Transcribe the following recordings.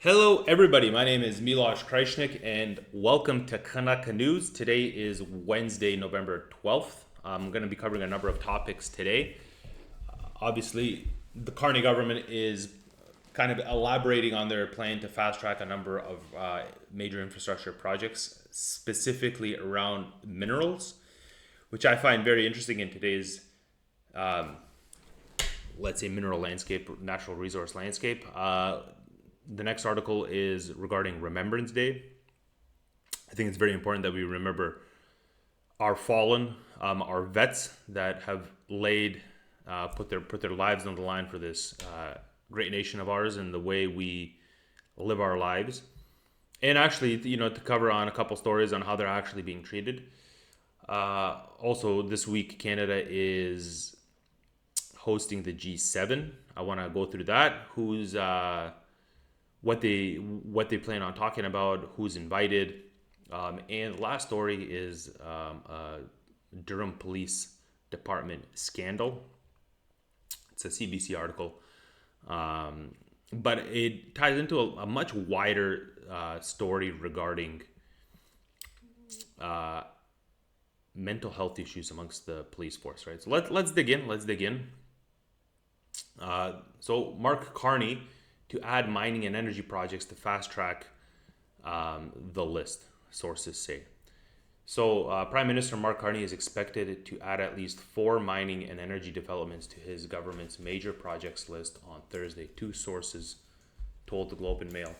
Hello, everybody. My name is Miloš Krajšnik, and welcome to Canuck News. Today is Wednesday, November 12th. I'm going to be covering a number of topics today. Obviously, the Carney government is kind of elaborating on their plan to fast track a number of major infrastructure projects, specifically around minerals, which I find very interesting in today's, let's say, mineral landscape, natural resource landscape. The next article is regarding Remembrance Day. I think it's very important that we remember our fallen, our vets that have put their lives on the line for this great nation of ours and the way we live our lives. And actually, to cover on a couple stories on how they're actually being treated. Also, this week, Canada is hosting the G7. I want to go through that. What they plan on talking about, who's invited, and the last story is a Durham Police Department scandal. It's a CBC article, but it ties into a much wider story regarding mental health issues amongst the police force. Right. So let's dig in. So Mark Carney to add mining and energy projects to fast track the list, sources say. So Prime Minister Mark Carney is expected to add at least 4 mining and energy developments to his government's major projects list on Thursday, 2 sources told the Globe and Mail.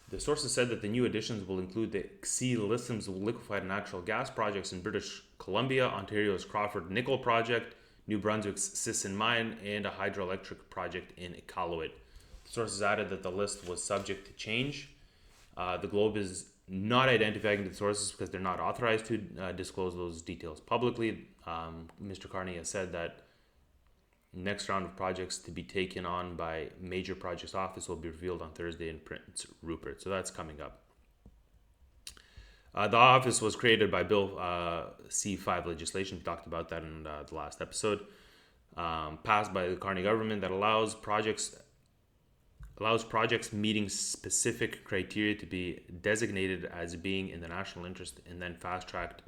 The sources said that the new additions will include the Xi liquefied natural gas projects in British Columbia, Ontario's Crawford Nickel project, New Brunswick's Sisson Mine, and a hydroelectric project in Iqaluit. The sources added that the list was subject to change. The Globe is not identifying the sources because they're not authorized to disclose those details publicly. Mr. Carney has said that next round of projects to be taken on by Major Projects Office will be revealed on Thursday in Prince Rupert. So that's coming up. The office was created by Bill C5 legislation. We talked about that in the last episode. Passed by the Carney government that allows projects meeting specific criteria to be designated as being in the national interest and then fast-tracked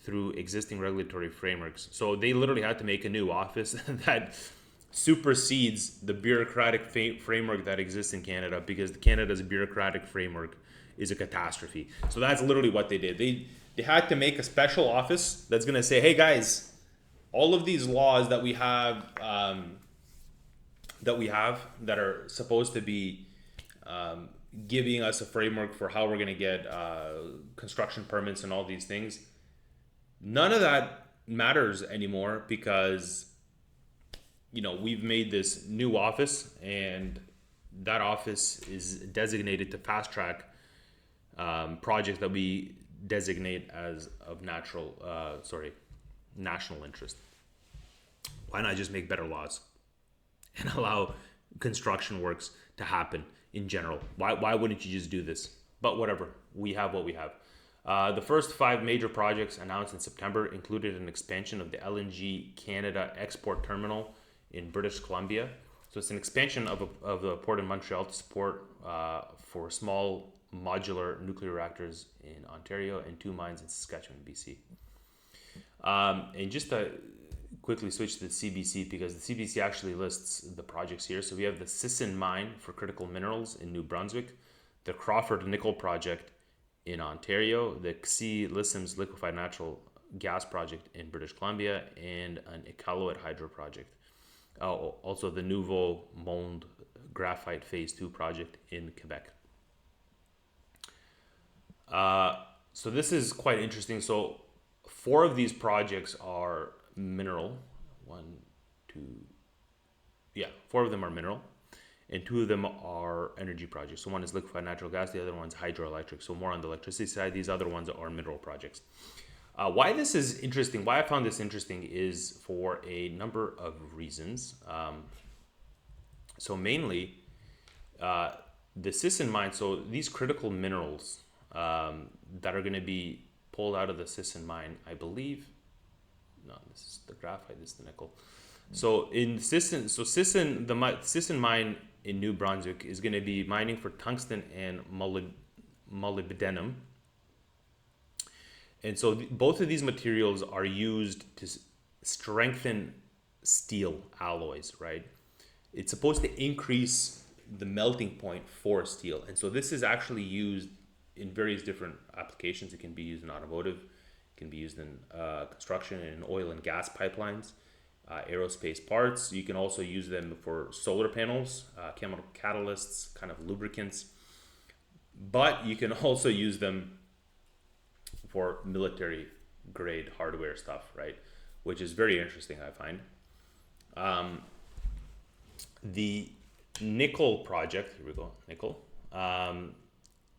through existing regulatory frameworks. So they literally had to make a new office that supersedes the bureaucratic framework that exists in Canada, because Canada's bureaucratic framework is a catastrophe. So that's literally what they did. They had to make a special office that's going to say, hey guys, all of these laws that we have that are supposed to be giving us a framework for how we're going to get construction permits and all these things, none of that matters anymore, because we've made this new office, and that office is designated to fast track projects that we designate as of national interest. Why not just make better laws and allow construction works to happen in general? Why wouldn't you just do this? But whatever, we have what we have. The first 5 major projects announced in September included an expansion of the LNG Canada export terminal in British Columbia. So it's an expansion of the port in Montreal to support for small modular nuclear reactors in Ontario and 2 mines in Saskatchewan, BC. And just to quickly switch to the CBC, because the CBC actually lists the projects here. So we have the Sisson Mine for critical minerals in New Brunswick, the Crawford Nickel project in Ontario, the Xi liquefied natural gas project in British Columbia, and an Iqaluit hydro project. Also the Nouveau Monde graphite phase 2 project in Quebec. So this is quite interesting. So 4 of these projects are mineral. 4 of them are mineral, and 2 of them are energy projects. So one is liquefied natural gas, the other one's hydroelectric. So more on the electricity side. These other ones are mineral projects. Why this is interesting, why I found this interesting, is for a number of reasons. So mainly, the Sisson mine. So these critical minerals that are going to be pulled out of the Sisson mine, I believe. No, this is the graphite. This is the nickel. So in Sisson, the Sisson mine in New Brunswick is going to be mining for tungsten and molybdenum. And so both of these materials are used to strengthen steel alloys, right? It's supposed to increase the melting point for steel. And so this is actually used in various different applications. It can be used in automotive, it can be used in construction and oil and gas pipelines, aerospace parts. You can also use them for solar panels, chemical catalysts, kind of lubricants. But you can also use them for military grade hardware stuff, right? Which is very interesting, I find. The nickel project, here we go, nickel,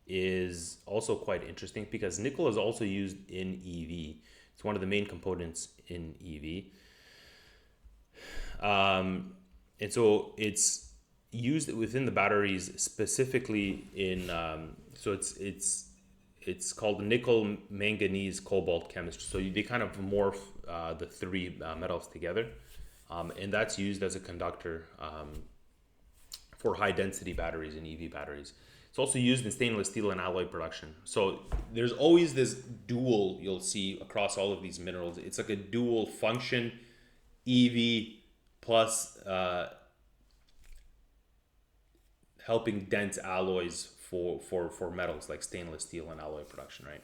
is also quite interesting because nickel is also used in EV. It's one of the main components in EV. And so it's used within the batteries specifically in, so it's called nickel manganese cobalt chemistry. So they kind of morph the three metals together. And that's used as a conductor for high density batteries and EV batteries. It's also used in stainless steel and alloy production. So there's always this dual you'll see across all of these minerals. It's like a dual function, EV plus helping dense alloys for metals like stainless steel and alloy production, right?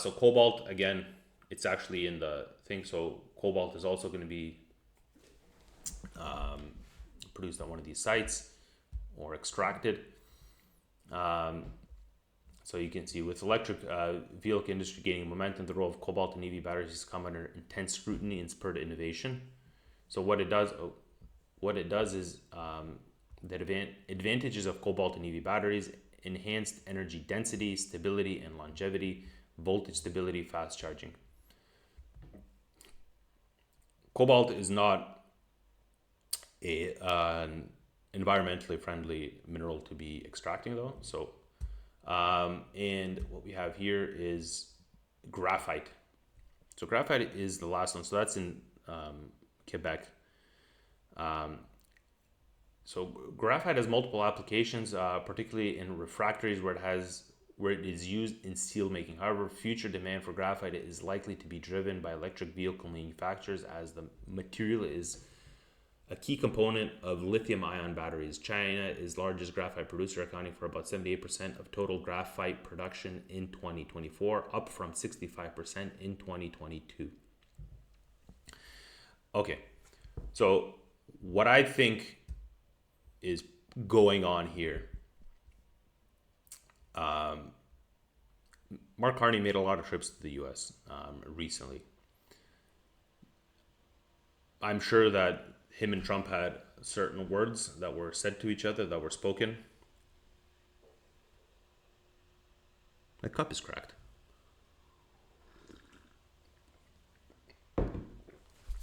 So cobalt, again, it's actually in the thing. So cobalt is also going to be produced on one of these sites or extracted. So you can see with electric vehicle industry gaining momentum, the role of cobalt in EV batteries has come under intense scrutiny and spurred innovation. So what it does is the advantages of cobalt in EV batteries: enhanced energy density, stability and longevity, voltage stability, fast charging. Cobalt is not an environmentally friendly mineral to be extracting though. So, and what we have here is graphite. So graphite is the last one. So that's in Quebec. So graphite has multiple applications, particularly in refractories where it is used in steel making. However, future demand for graphite is likely to be driven by electric vehicle manufacturers as the material is a key component of lithium-ion batteries. China is the largest graphite producer, accounting for about 78% of total graphite production in 2024, up from 65% in 2022. Okay, so what I think is going on here, Mark Carney made a lot of trips to the US recently. I'm sure that him and Trump had certain words that were said to each other, that were spoken. My cup is cracked.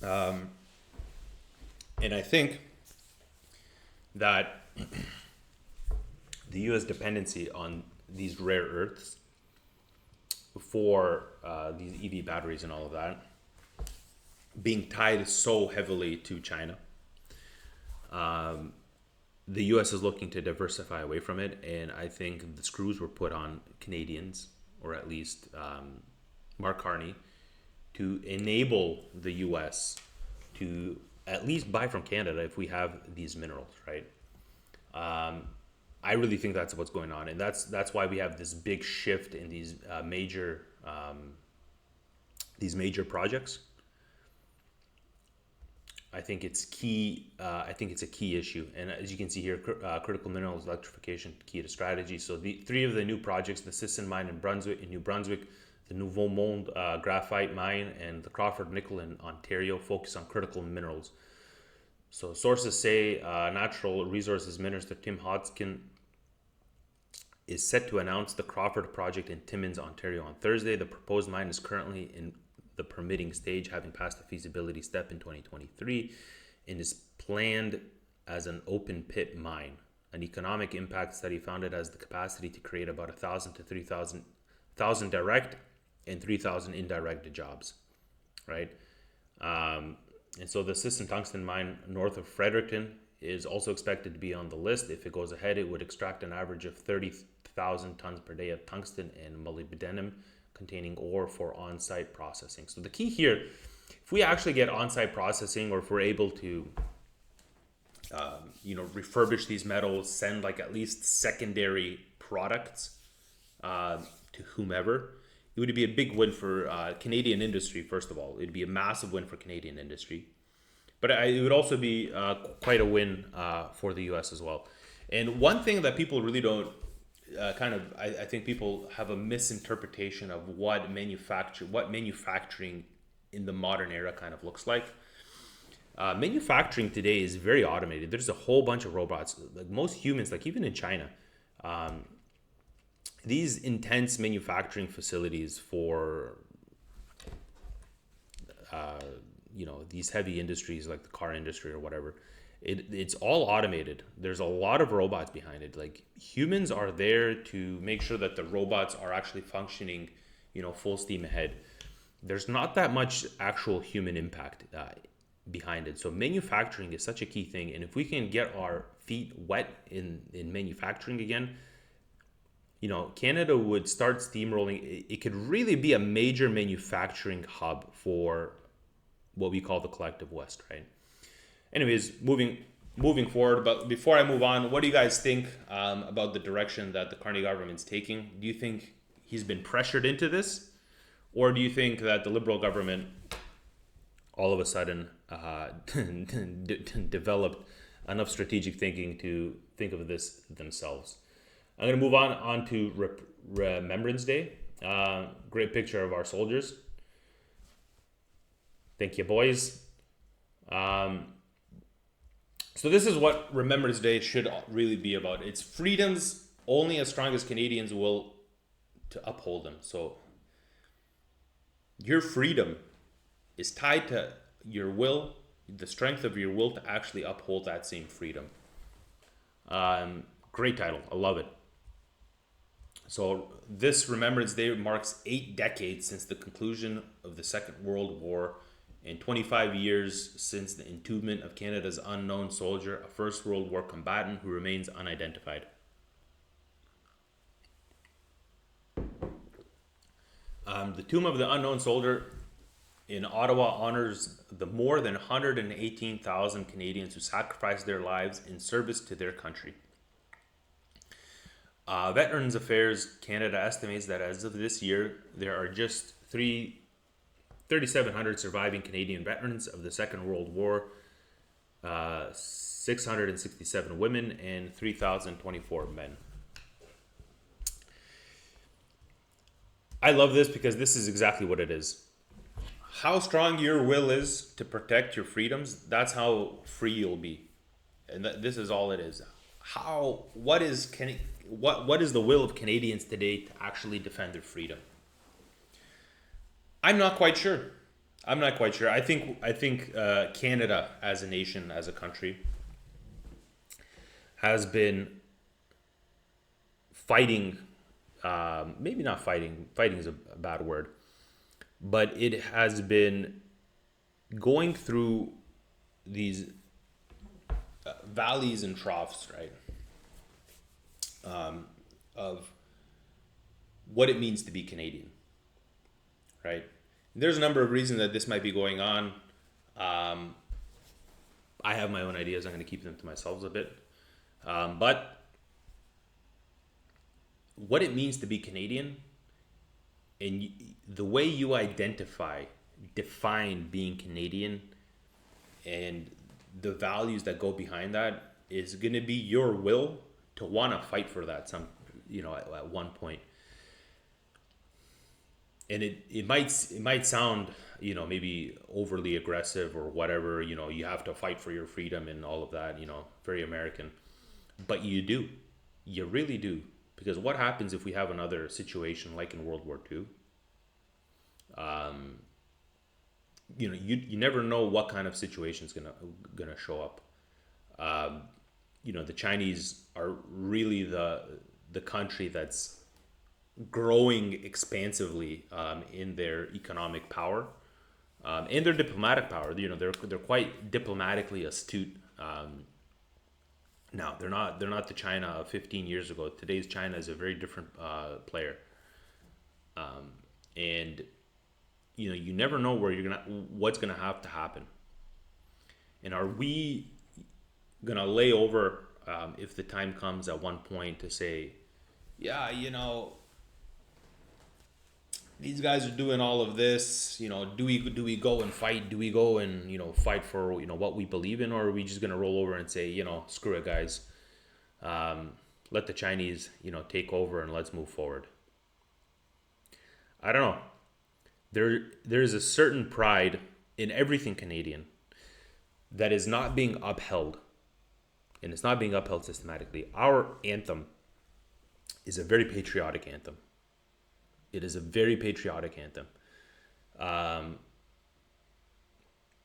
And I think that the U.S. dependency on these rare earths for these EV batteries and all of that being tied so heavily to China, the U.S. is looking to diversify away from it, and I think the screws were put on Canadians, or at least Mark Carney, to enable the U.S. to at least buy from Canada if we have these minerals, right? I really think that's what's going on, and that's why we have this big shift in these major projects. I think it's key. I think it's a key issue, and as you can see here, critical minerals electrification key to strategy. So the three of the new projects: the Sisson mine in New Brunswick, the Nouveau Monde graphite mine, and the Crawford nickel in Ontario, focus on critical minerals. So sources say Natural Resources Minister Tim Hodgkin is set to announce the Crawford project in Timmins, Ontario on Thursday. The proposed mine is currently in the permitting stage, having passed the feasibility step in 2023, and is planned as an open pit mine. An economic impact study found it has the capacity to create about 1,000 to 3,000 direct and 3,000 indirect jobs, right? And so the Sisson tungsten mine north of Fredericton is also expected to be on the list. If it goes ahead, it would extract an average of 30,000 tons per day of tungsten and molybdenum containing ore for on-site processing. So the key here, if we actually get on-site processing, or if we're able to refurbish these metals, send like at least secondary products to whomever, it would be a big win for Canadian industry. First of all, it'd be a massive win for Canadian industry, but it would also be quite a win for the U.S. as well. And one thing that people really don't I think people have a misinterpretation of what manufacturing in the modern era kind of looks like. Manufacturing today is very automated. There's a whole bunch of robots. Like most humans, like even in China, these intense manufacturing facilities for these heavy industries like the car industry or whatever, it's all automated. There's a lot of robots behind it. Like humans are there to make sure that the robots are actually functioning, full steam ahead. There's not that much actual human impact behind it. So manufacturing is such a key thing. And if we can get our feet wet in manufacturing again, Canada would start steamrolling. It could really be a major manufacturing hub for what we call the collective West, right? Anyways, moving forward. But before I move on, what do you guys think about the direction that the Carney government's taking? Do you think he's been pressured into this? Or do you think that the Liberal government all of a sudden developed enough strategic thinking to think of this themselves? I'm going to move on to Remembrance Day. Great picture of our soldiers. Thank you, boys. So this is what Remembrance Day should really be about. It's freedoms only as strong as Canadians will to uphold them. So your freedom is tied to your will, the strength of your will to actually uphold that same freedom. Great title. I love it. So this Remembrance Day marks 8 decades since the conclusion of the Second World War and 25 years since the entombment of Canada's unknown soldier, a First World War combatant who remains unidentified. The Tomb of the Unknown Soldier in Ottawa honors the more than 118,000 Canadians who sacrificed their lives in service to their country. Veterans Affairs Canada estimates that as of this year, there are just 3,700 surviving Canadian veterans of the Second World War, 667 women, and 3,024 men. I love this because this is exactly what it is. How strong your will is to protect your freedoms, that's how free you'll be. And this is all it is. What is the will of Canadians today to actually defend their freedom? I'm not quite sure. I think Canada as a nation, as a country, has been fighting. Maybe not fighting. Fighting is a bad word, but it has been going through these valleys and troughs, right? Of what it means to be Canadian, right? There's a number of reasons that this might be going on. I have my own ideas. I'm going to keep them to myself a bit. But what it means to be Canadian and the way you define being Canadian and the values that go behind that is going to be your will to want to fight for that at one point. And it might sound, maybe overly aggressive or whatever, you have to fight for your freedom and all of that, very American. But you do. You really do. Because what happens if we have another situation like in World War II? You never know what kind of situation is gonna show up. The Chinese are really the country that's growing expansively in their economic power and their diplomatic power. They're quite diplomatically astute. No, they're not. They're not the China of 15 years ago. Today's China is a very different player, and you never know what's gonna have to happen. And are we gonna lay over if the time comes at one point to say, yeah, these guys are doing all of this. Do we go and fight? Do we go and fight for what we believe in, or are we just gonna roll over and say, screw it, guys, let the Chinese take over and let's move forward? I don't know. There's a certain pride in everything Canadian that is not being upheld, and it's not being upheld systematically. Our anthem is a very patriotic anthem. It is a very patriotic anthem. And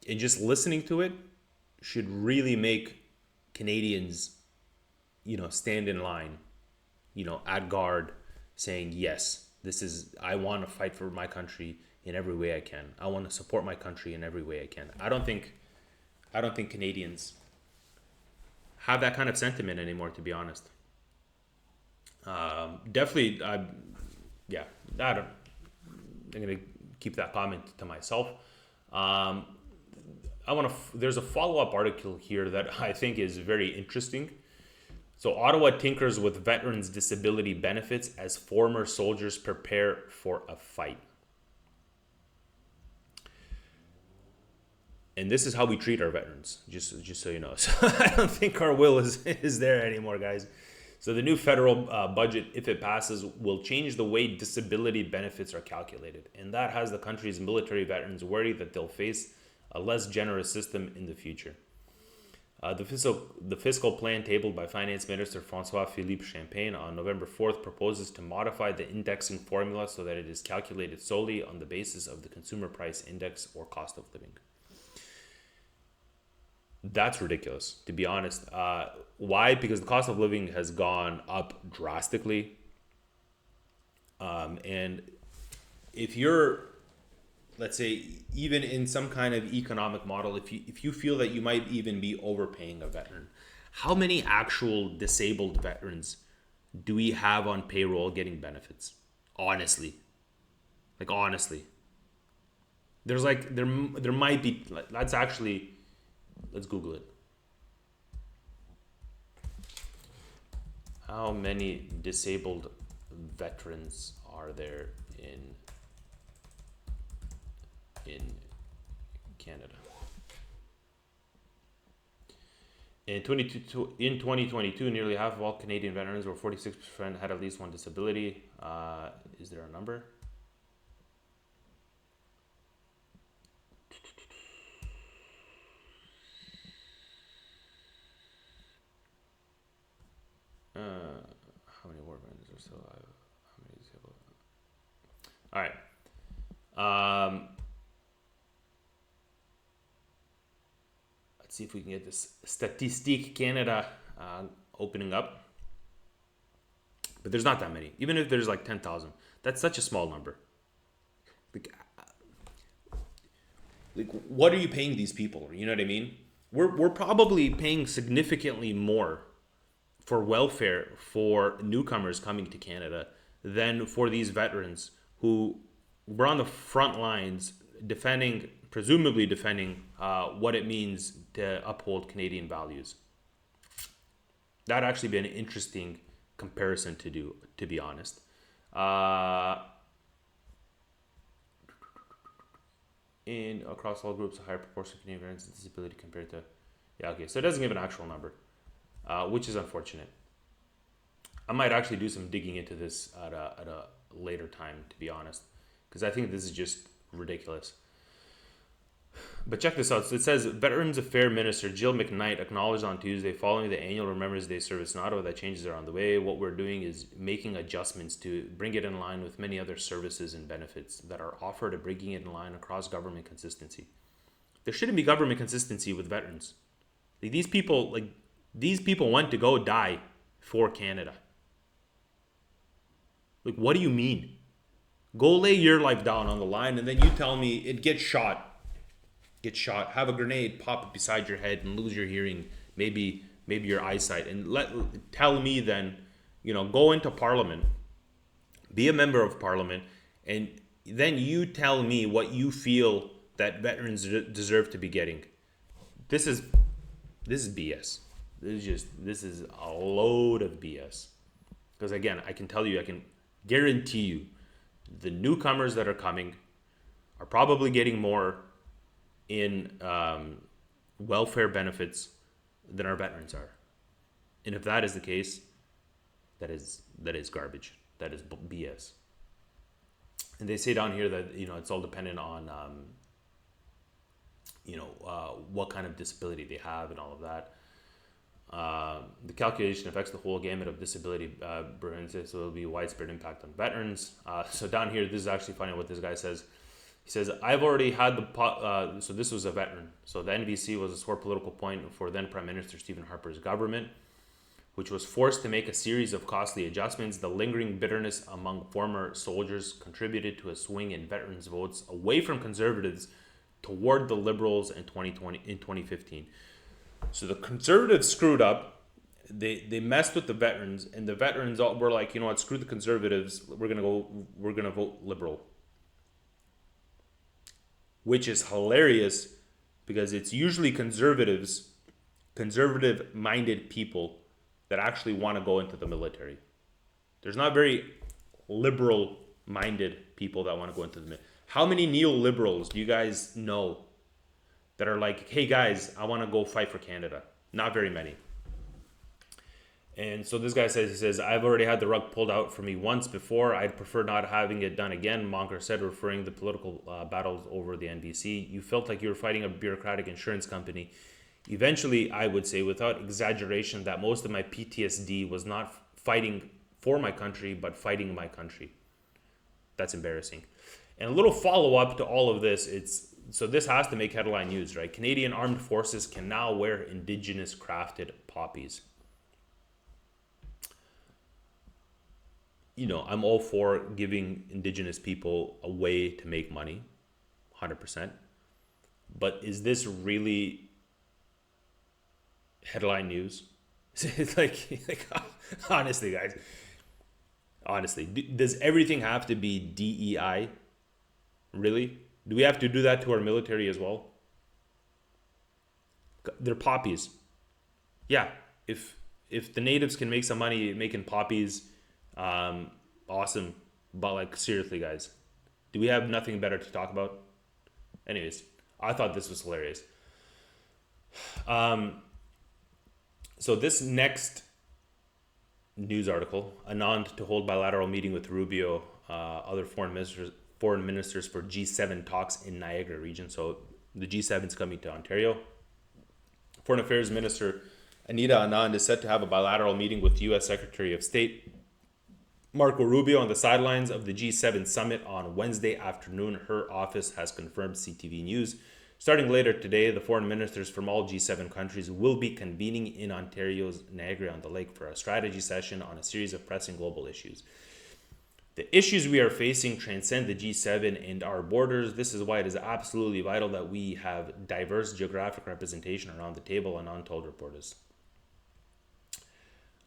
just listening to it should really make Canadians, stand in line, at guard, saying, yes, I want to fight for my country in every way I can. I want to support my country in every way I can. I don't think Canadians have that kind of sentiment anymore, to be honest. Definitely, yeah, I'm going to keep that comment to myself. There's a follow-up article here that I think is very interesting. So Ottawa tinkers with veterans' disability benefits as former soldiers prepare for a fight. And this is how we treat our veterans, just so you know. So I don't think our will is there anymore, guys. So the new federal budget, if it passes, will change the way disability benefits are calculated. And that has the country's military veterans worried that they'll face a less generous system in the future. The fiscal plan tabled by Finance Minister François-Philippe Champagne on November 4th proposes to modify the indexing formula so that it is calculated solely on the basis of the Consumer Price Index or cost of living. That's ridiculous, to be honest. Why? Because the cost of living has gone up drastically. And if you're, let's say, even in some kind of economic model, if you feel that you might even be overpaying a veteran, how many actual disabled veterans do we have on payroll getting benefits? Honestly. There's there might be, let's Google it. How many disabled veterans are there in Canada? In 2022, nearly half of all Canadian veterans, or 46%, had at least one disability. Is there a number? How many war veterans are still alive? How many disabled? All right. Let's see if we can get this Statistique Canada opening up. But there's not that many. Even if there's 10,000, that's such a small number. What are you paying these people? You know what I mean? We're probably paying significantly more for welfare for newcomers coming to Canada than for these veterans who were on the front lines presumably defending what it means to uphold Canadian values. That'd actually be an interesting comparison to do, to be honest. And across all groups, a higher proportion of Canadian veterans with disability compared to... Yeah, okay, so it doesn't give an actual number. Which is unfortunate. I might actually do some digging into this at a later time, to be honest, because I think this is just ridiculous. But check this out. So it says, Veterans Affairs Minister Jill McKnight acknowledged on Tuesday following the annual Remembrance Day service in Ottawa that changes are on the way. What we're doing is making adjustments to bring it in line with many other services and benefits that are offered, and bringing it in line across government consistency. There shouldn't be government consistency with veterans. These people went to go die for Canada. What do you mean? Go lay your life down on the line, and then you tell me it gets shot. Have a grenade pop beside your head and lose your hearing. Maybe maybe your eyesight, and tell me then, go into Parliament, be a member of Parliament, and then you tell me what you feel that veterans deserve to be getting. This is BS. This is a load of BS. Because again, I can guarantee you, the newcomers that are coming are probably getting more in welfare benefits than our veterans are. And if that is the case, that is garbage. That is BS. And they say down here that it's all dependent on what kind of disability they have and all of that. The calculation affects the whole gamut of disability, so it will be a widespread impact on veterans. So down here, this is actually funny what this guy says. He says, I've already had so this was a veteran. So the NBC was a sore political point for then Prime Minister Stephen Harper's government, which was forced to make a series of costly adjustments. The lingering bitterness among former soldiers contributed to a swing in veterans' votes away from conservatives toward the Liberals in 2015. So the conservatives screwed up. They messed with the veterans, and the veterans were like, you know what, screw the conservatives. We're gonna vote Liberal, which is hilarious because it's usually conservative-minded people that actually want to go into the military. There's not very liberal-minded people that want to go into the military. How many neoliberals do you guys know that are like, hey guys, I want to go fight for Canada? Not very many. And so this guy says, I've already had the rug pulled out for me once before. I'd prefer not having it done again, Monker said, referring to the political battles over the NBC. You felt like you were fighting a bureaucratic insurance company. Eventually, I would say, without exaggeration, that most of my PTSD was not fighting for my country, but fighting my country. That's embarrassing. And a little follow-up to all of this, so this has to make headline news, right? Canadian Armed Forces can now wear Indigenous crafted poppies. I'm all for giving Indigenous people a way to make money, 100%. But is this really headline news? It's like honestly, guys. Honestly, does everything have to be DEI? Really? Do we have to do that to our military as well? They're poppies. Yeah, if the natives can make some money making poppies, awesome. But seriously, guys, do we have nothing better to talk about? Anyways, I thought this was hilarious. So this next news article, Anand to hold bilateral meeting with Rubio, other foreign ministers for G7 talks in Niagara region. So the G7 is coming to Ontario. Foreign Affairs Minister Anita Anand is set to have a bilateral meeting with U.S. Secretary of State Marco Rubio on the sidelines of the G7 summit on Wednesday afternoon. Her office has confirmed CTV News. Starting later today, the foreign ministers from all G7 countries will be convening in Ontario's Niagara-on-the-Lake for a strategy session on a series of pressing global issues. The issues we are facing transcend the G7 and our borders. This is why it is absolutely vital that we have diverse geographic representation around the table, Anand told reporters.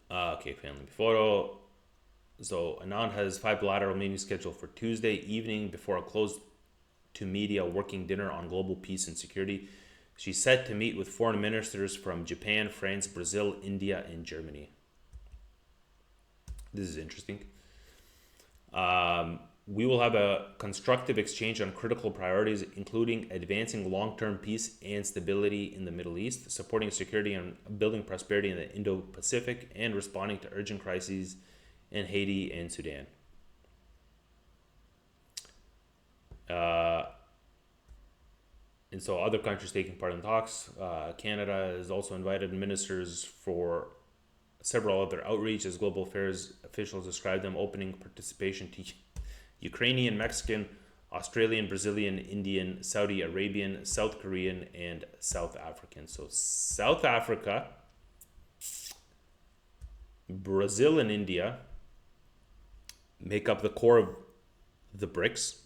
Okay, family photo. So Anand has 5 bilateral meetings scheduled for Tuesday evening before a closed to media working dinner on global peace and security. She's set to meet with foreign ministers from Japan, France, Brazil, India, and Germany. This is interesting. We will have a constructive exchange on critical priorities, including advancing long-term peace and stability in the Middle East, supporting security and building prosperity in the Indo-Pacific, and responding to urgent crises in Haiti and Sudan. And so other countries taking part in talks. Canada has also invited ministers for several other outreach as global affairs officials describe them, opening participation to Ukrainian, Mexican, Australian, Brazilian, Indian, Saudi Arabian, South Korean, and South African. So South Africa, Brazil, and India make up the core of the BRICS,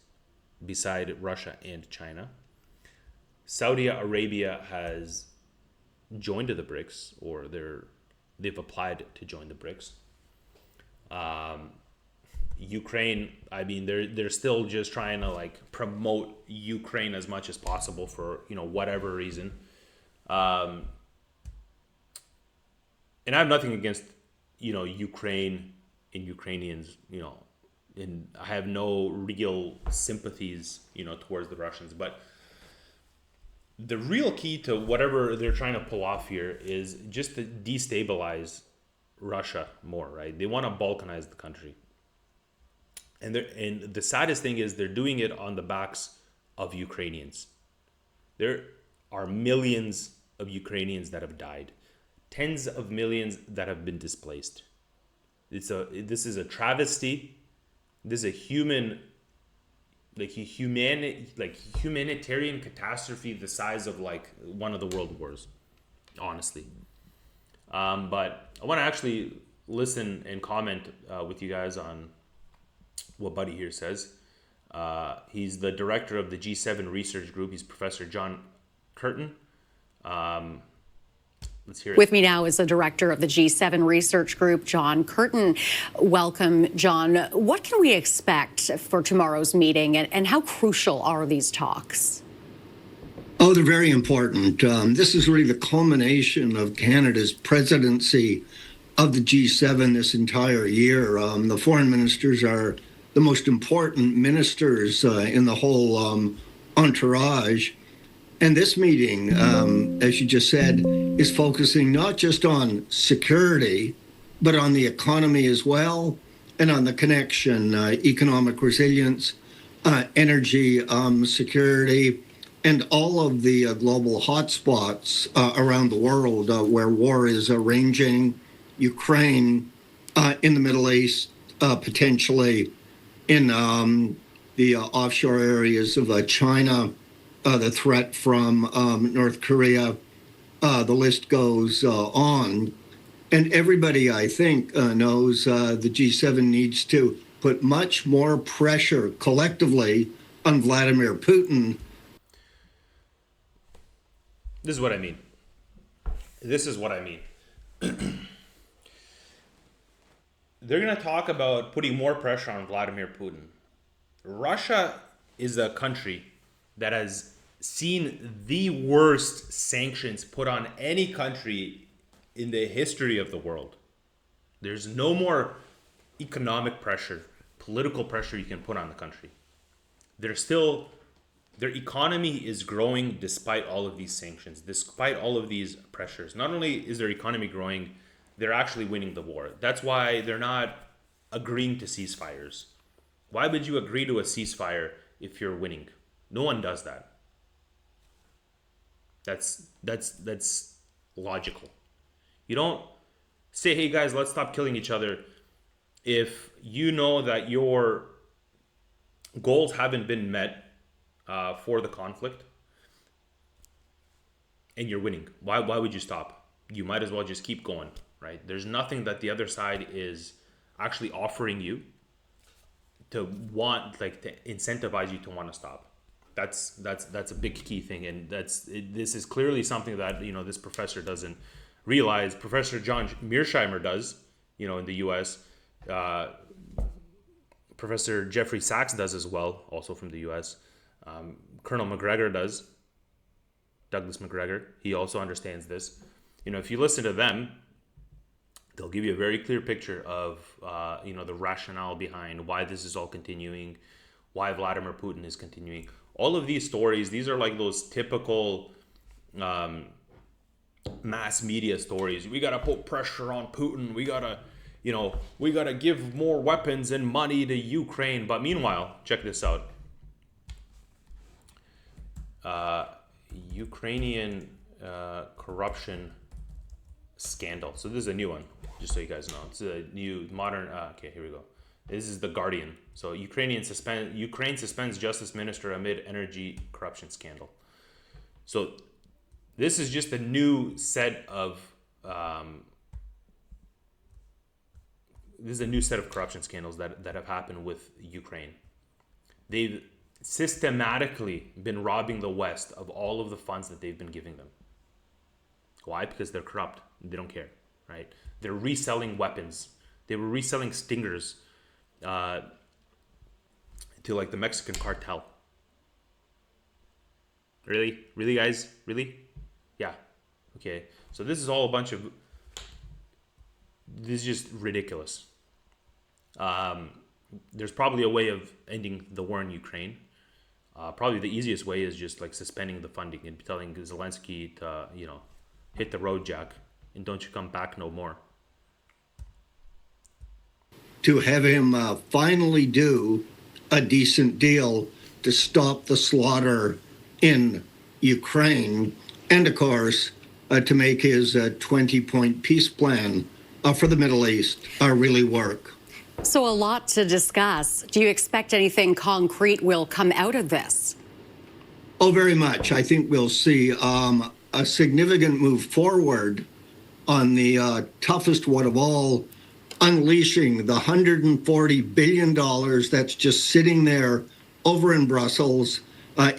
beside Russia and China. Saudi Arabia has joined the BRICS, or they've applied to join the BRICS. Ukraine, I mean, they're still just trying to like promote Ukraine as much as possible for, you know, whatever reason. And I have nothing against, you know, Ukraine and Ukrainians, you know, and I have no real sympathies, you know, towards the Russians. But the real key to whatever they're trying to pull off here is just to destabilize Russia more, right? They want to balkanize the country. And the saddest thing is they're doing it on the backs of Ukrainians. There are millions of Ukrainians that have died, tens of millions that have been displaced. This is a travesty. This is a humanitarian catastrophe the size of like one of the world wars, honestly. But I want to actually listen and comment with you guys on what Buddy here says. He's the director of the G7 research group. He's Professor John Curtin. Let's hear it. With me now is the director of the G7 research group, John Curtin. Welcome, John. What can we expect for tomorrow's meeting, and how crucial are these talks? Oh, they're very important. This is really the culmination of Canada's presidency of the G7 this entire year. The foreign ministers are the most important ministers in the whole entourage. And this meeting, as you just said, is focusing not just on security, but on the economy as well, and on the connection, economic resilience, energy security, and all of the global hotspots around the world where war is raging, Ukraine, in the Middle East, potentially in the offshore areas of China, the threat from North Korea, the list goes on. And everybody, I think, knows the G7 needs to put much more pressure collectively on Vladimir Putin. This is what I mean. They're going to talk about putting more pressure on Vladimir Putin. Russia is a country that has seen the worst sanctions put on any country in the history of the world. There's no more economic pressure, political pressure you can put on the country. Their economy is growing despite all of these sanctions, despite all of these pressures. Not only is their economy growing, they're actually winning the war. That's why they're not agreeing to ceasefires. Why would you agree to a ceasefire if you're winning? No one does that. That's logical. You don't say, hey guys, let's stop killing each other if you know that your goals haven't been met for the conflict and you're winning. Why would you stop? You might as well just keep going, right? There's nothing that the other side is actually offering you to want, like, to incentivize you to want to stop. That's a big key thing, and this is clearly something that, you know, this professor doesn't realize. Professor John Mearsheimer does, you know, in the U.S. Professor Jeffrey Sachs does as well, also from the U.S. Colonel McGregor does. Douglas McGregor, he also understands this. You know, if you listen to them, they'll give you a very clear picture of, you know, the rationale behind why this is all continuing, why Vladimir Putin is continuing. All of these stories, these are like those typical mass media stories. We got to put pressure on Putin. We got to give more weapons and money to Ukraine. But meanwhile, check this out. Ukrainian corruption scandal. So this is a new one, just so you guys know. It's a new modern. Okay, here we go. This is the Guardian. So Ukraine suspends justice minister amid energy corruption scandal. So this is just a new set of corruption scandals that have happened with Ukraine. They've systematically been robbing the West of all of the funds that they've been giving them. Why? Because they're corrupt. They don't care, right? They're reselling weapons. They were reselling Stingers to like the Mexican cartel. Really? Really, guys? Really? Yeah. Okay. So this is all a bunch of... This is just ridiculous. There's probably a way of ending the war in Ukraine. Probably the easiest way is just like suspending the funding and telling Zelensky to, hit the road, Jack, and don't you come back no more. To have him finally do a decent deal to stop the slaughter in Ukraine, and of course, to make his 20-point peace plan for the Middle East really work. So a lot to discuss. Do you expect anything concrete will come out of this? Oh, very much. I think we'll see a significant move forward on the toughest one of all, unleashing the $140 billion that's just sitting there over in Brussels,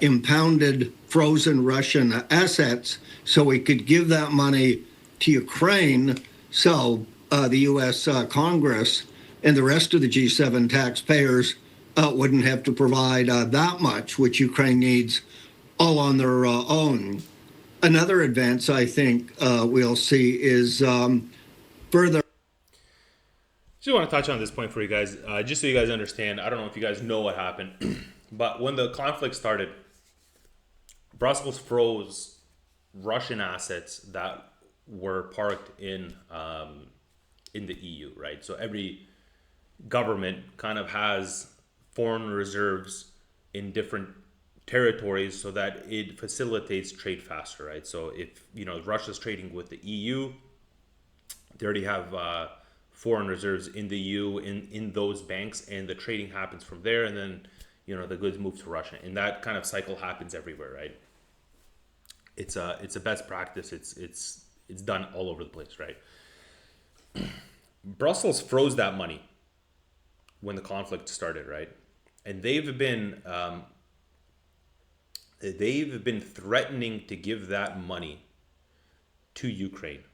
impounded, frozen Russian assets, so we could give that money to Ukraine, so the U.S. Congress and the rest of the G7 taxpayers wouldn't have to provide that much, which Ukraine needs all on their own. Another advance I think we'll see is further. Just want to touch on this point for you guys, just so you guys understand. I don't know if you guys know what happened, but when the conflict started, Brussels froze Russian assets that were parked in the EU, right? So every government kind of has foreign reserves in different territories so that it facilitates trade faster, right? So if Russia's trading with the EU, they already have foreign reserves in the EU in those banks, and the trading happens from there, and then the goods move to Russia, and that kind of cycle happens everywhere, right? It's a best practice. It's done all over the place, right? Brussels froze that money when the conflict started, right? And they've been threatening to give that money to Ukraine.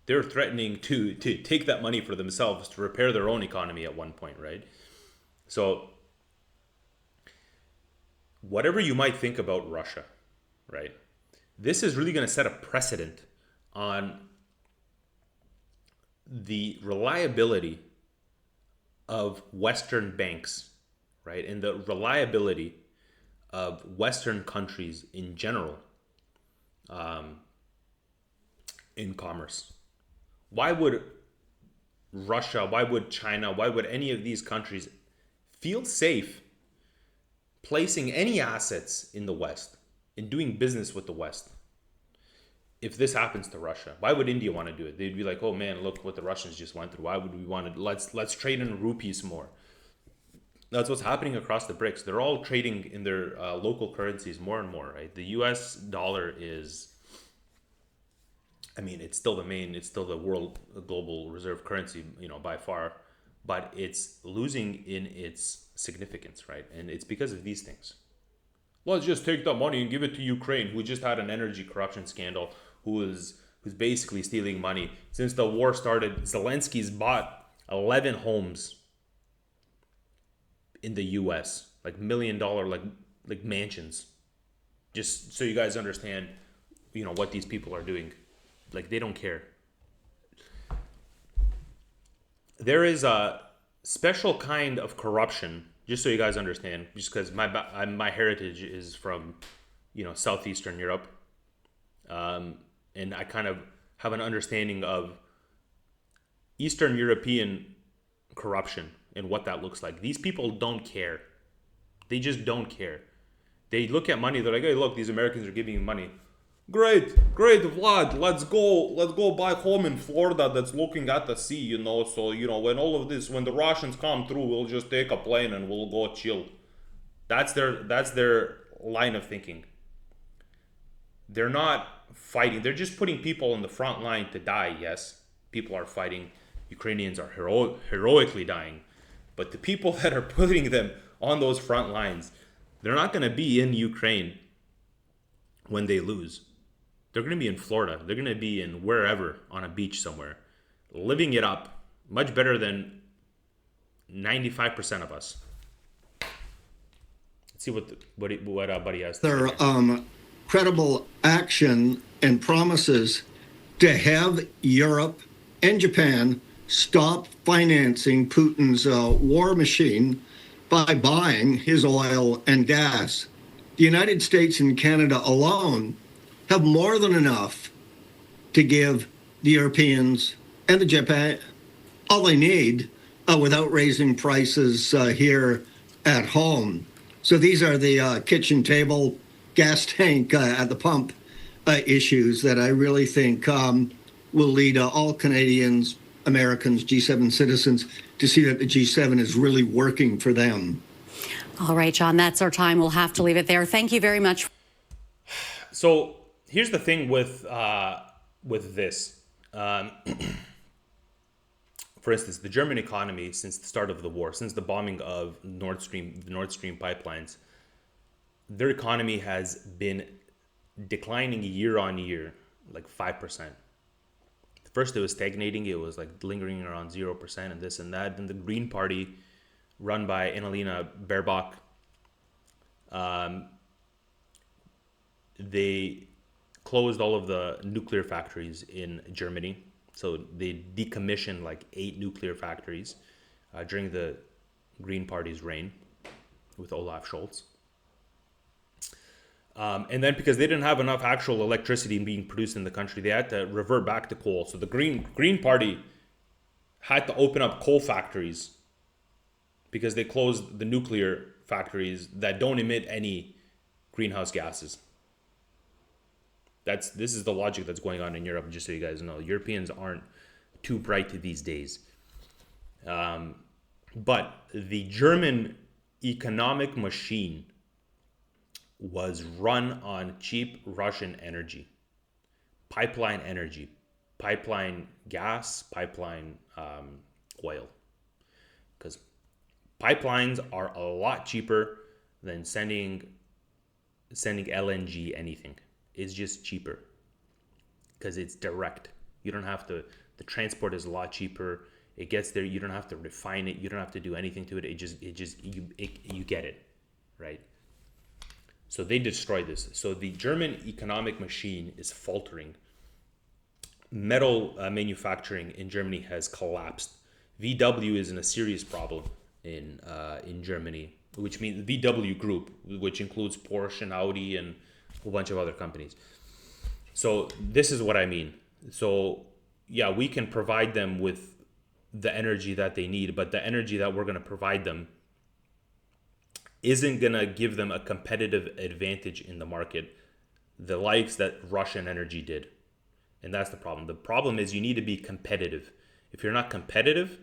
They're threatening to take that money for themselves to repair their own economy at one point, right? So whatever you might think about Russia, right? This is really going to set a precedent on the reliability of Western banks, right? And the reliability of Western countries in general in commerce. Why would Russia, why would China, why would any of these countries feel safe placing any assets in the West and doing business with the West if this happens to Russia? Why would India want to do it? They'd be like, oh man, look what the Russians just went through. Why would we want to, let's trade in rupees more. That's what's happening across the BRICS. They're all trading in their local currencies more and more, right? The US dollar is, it's still the world global reserve currency, by far, but it's losing in its significance, right? And it's because of these things. Let's just take the money and give it to Ukraine, who just had an energy corruption scandal, who's basically stealing money. Since the war started, Zelensky's bought 11 homes in the US, like $1 million, like mansions. Just so you guys understand, what these people are doing. Like, they don't care. There is a special kind of corruption, just so you guys understand, just because my heritage is from, Southeastern Europe. And I kind of have an understanding of Eastern European corruption and what that looks like. These people don't care. They just don't care. They look at money, they're like, hey, look, these Americans are giving you money. Great, Vlad, let's go buy home in Florida that's looking at the sea, so, when the Russians come through, we'll just take a plane and we'll go chill. That's their line of thinking. They're not fighting. They're just putting people on the front line to die. Yes, people are fighting. Ukrainians are heroically dying. But the people that are putting them on those front lines, they're not going to be in Ukraine when they lose. They're going to be in Florida. They're going to be in wherever on a beach somewhere, living it up much better than 95% of us. Let's see what Buddy has to say. Their credible action and promises to have Europe and Japan stop financing Putin's war machine by buying his oil and gas. The United States and Canada alone have more than enough to give the Europeans and the Japan all they need without raising prices here at home. So these are the kitchen table, gas tank at the pump issues that I really think will lead all Canadians, Americans, G7 citizens to see that the G7 is really working for them. All right, John, that's our time. We'll have to leave it there. Thank you very much. So here's the thing with this. For instance, the German economy, since the start of the war, since the bombing of the Nord Stream pipelines, their economy has been declining year on year, like 5%. First, it was stagnating. It was like lingering around 0% and this and that. Then the Green Party, run by Annalena Baerbock, they closed all of the nuclear factories in Germany. So they decommissioned like 8 nuclear factories during the Green Party's reign with Olaf Scholz. And then because they didn't have enough actual electricity being produced in the country, they had to revert back to coal. So the Green Party had to open up coal factories because they closed the nuclear factories that don't emit any greenhouse gases. This is the logic that's going on in Europe, just so you guys know. Europeans aren't too bright these days. But the German economic machine was run on cheap Russian energy, pipeline gas, pipeline oil. Because pipelines are a lot cheaper than sending LNG anything. It's just cheaper because it's direct. You don't have to, the transport is a lot cheaper. It gets there. You don't have to refine it. You don't have to do anything to it. You get it, right? So they destroy this. So the German economic machine is faltering. Metal manufacturing in Germany has collapsed. VW is in a serious problem in Germany, which means the VW Group, which includes Porsche and Audi and a whole bunch of other companies. So this is what I mean. So yeah, we can provide them with the energy that they need, but the energy that we're going to provide them isn't going to give them a competitive advantage in the market, the likes that Russian energy did. And that's the problem. The problem is you need to be competitive. If you're not competitive,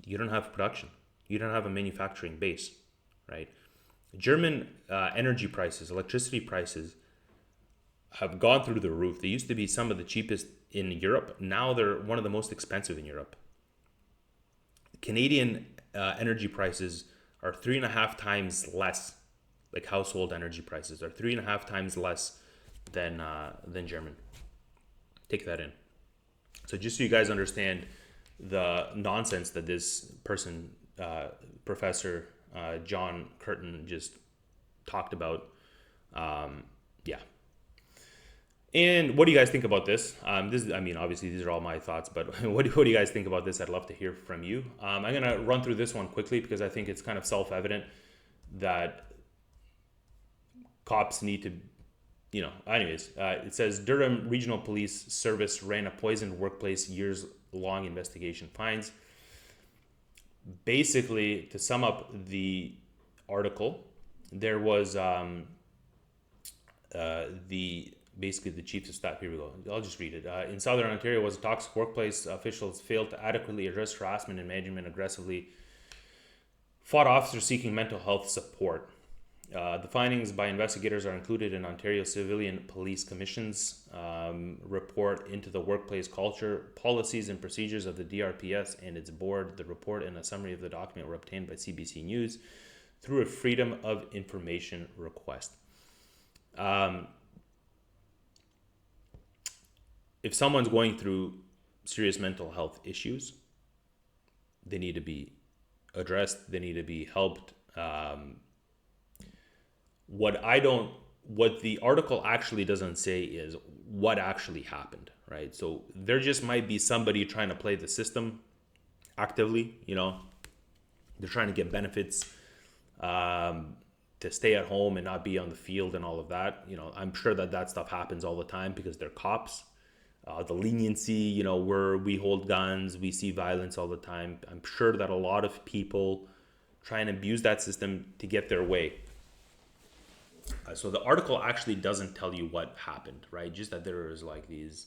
you don't have production. You don't have a manufacturing base, right? German energy prices, electricity prices have gone through the roof. They used to be some of the cheapest in Europe. Now they're one of the most expensive in Europe. Canadian energy prices are 3.5 times less, like household energy prices are 3.5 times less than German. Take that in. So just so you guys understand the nonsense that this person, Professor John Curtin, just talked about. Yeah. And what do you guys think about this? Obviously these are all my thoughts, but what do you guys think about this? I'd love to hear from you. I'm going to run through this one quickly because I think it's kind of self-evident that cops need to, it says Durham Regional Police Service ran a poisoned workplace years-long investigation finds. Basically, to sum up the article, there was basically the chief of staff. Here we go. I'll just read it. In Southern Ontario was a toxic workplace. Officials failed to adequately address harassment, and management aggressively fought officers seeking mental health support. The findings by investigators are included in Ontario Civilian Police Commission's report into the workplace culture, policies, and procedures of the DRPS and its board. The report and a summary of the document were obtained by CBC News through a Freedom of Information request. if someone's going through serious mental health issues, they need to be addressed. They need to be helped. What the article actually doesn't say is what actually happened, right? So there just might be somebody trying to play the system actively, they're trying to get benefits, to stay at home and not be on the field and all of that. I'm sure that stuff happens all the time because they're cops. The leniency, where we hold guns, we see violence all the time. I'm sure that a lot of people try and abuse that system to get their way. So the article actually doesn't tell you what happened, right? Just that there is like these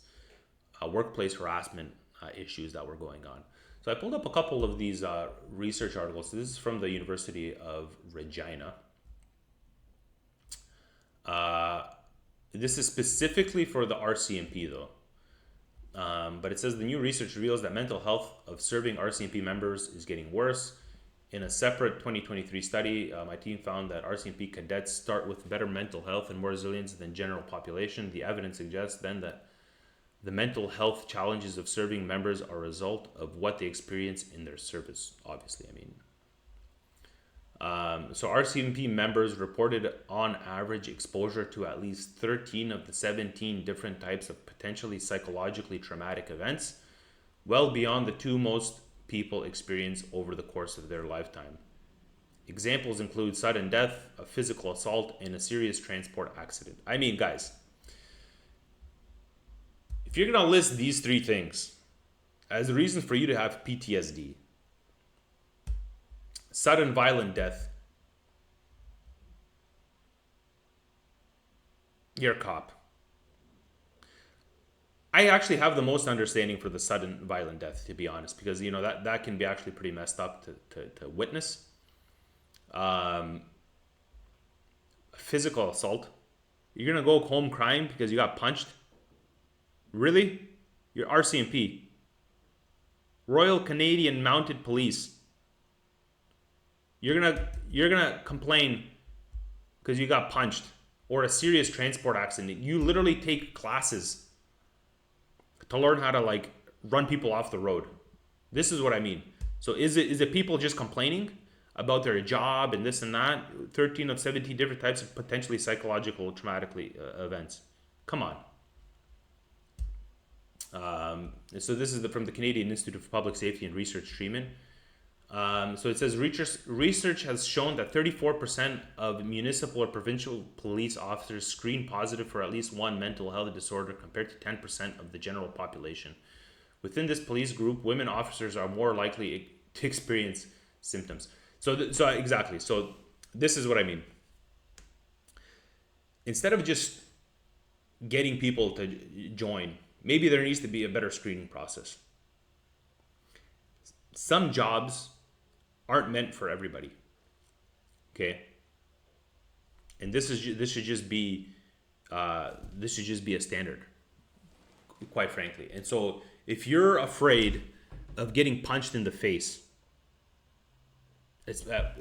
workplace harassment issues that were going on. So I pulled up a couple of these research articles. So this is from the University of Regina. This is specifically for the RCMP though. But it says the new research reveals that mental health of serving RCMP members is getting worse. In a separate 2023 study, my team found that RCMP cadets start with better mental health and more resilience than general population. The evidence suggests then that the mental health challenges of serving members are a result of what they experience in their service, obviously. So RCMP members reported on average exposure to at least 13 of the 17 different types of potentially psychologically traumatic events, well beyond the two most people experience over the course of their lifetime. Examples include sudden death, a physical assault, and a serious transport accident. Guys, if you're going to list these three things as a reason for you to have PTSD, sudden violent death, you're a cop. I actually have the most understanding for the sudden violent death, to be honest, because that can be actually pretty messed up to witness. Physical assault. You're gonna go home crying because you got punched? Really? You're RCMP. Royal Canadian Mounted Police. You're gonna complain because you got punched or a serious transport accident. You literally take classes to learn how to run people off the road. This is what I mean. So is it people just complaining about their job and this and that? 13 of 17 different types of potentially psychological traumatic events. Come on. So this is from the Canadian Institute of Public Safety and Research Treatment. So it says research has shown that 34% of municipal or provincial police officers screen positive for at least one mental health disorder compared to 10% of the general population. Within this police group, women officers are more likely to experience symptoms. So exactly. So this is what I mean. Instead of just getting people to join, maybe there needs to be a better screening process. Some jobs aren't meant for everybody. Okay. And this should just be a standard, quite frankly. And so if you're afraid of getting punched in the face,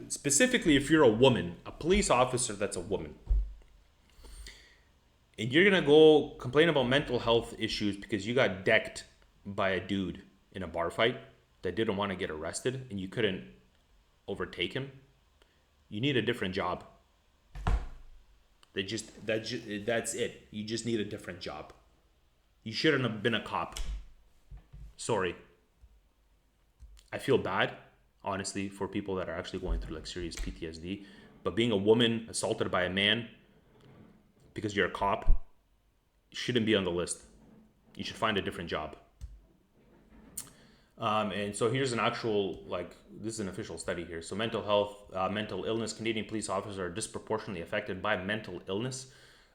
specifically if you're a woman, a police officer that's a woman, and you're gonna go complain about mental health issues because you got decked by a dude in a bar fight that didn't want to get arrested and you couldn't overtake him, you need a different job. That's it. You just need a different job. You shouldn't have been a cop. Sorry. I feel bad, honestly, for people that are actually going through serious PTSD. But being a woman assaulted by a man because you're a cop shouldn't be on the list. You should find a different job. And so here's an actual, this is an official study here. So mental health, mental illness, Canadian police officers are disproportionately affected by mental illness.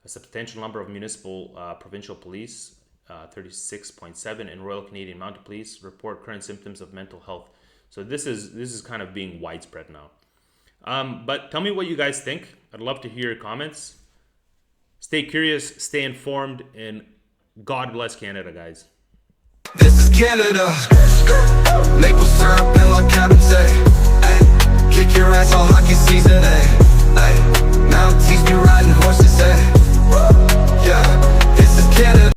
A substantial number of municipal, provincial police, 36.7, and Royal Canadian Mounted Police report current symptoms of mental health. So this is kind of being widespread now. But tell me what you guys think. I'd love to hear your comments. Stay curious, stay informed, and God bless Canada, guys. This is Canada. Maple syrup and like cabin say, kick your ass all hockey season, now teach me riding horses, yeah, this is Canada.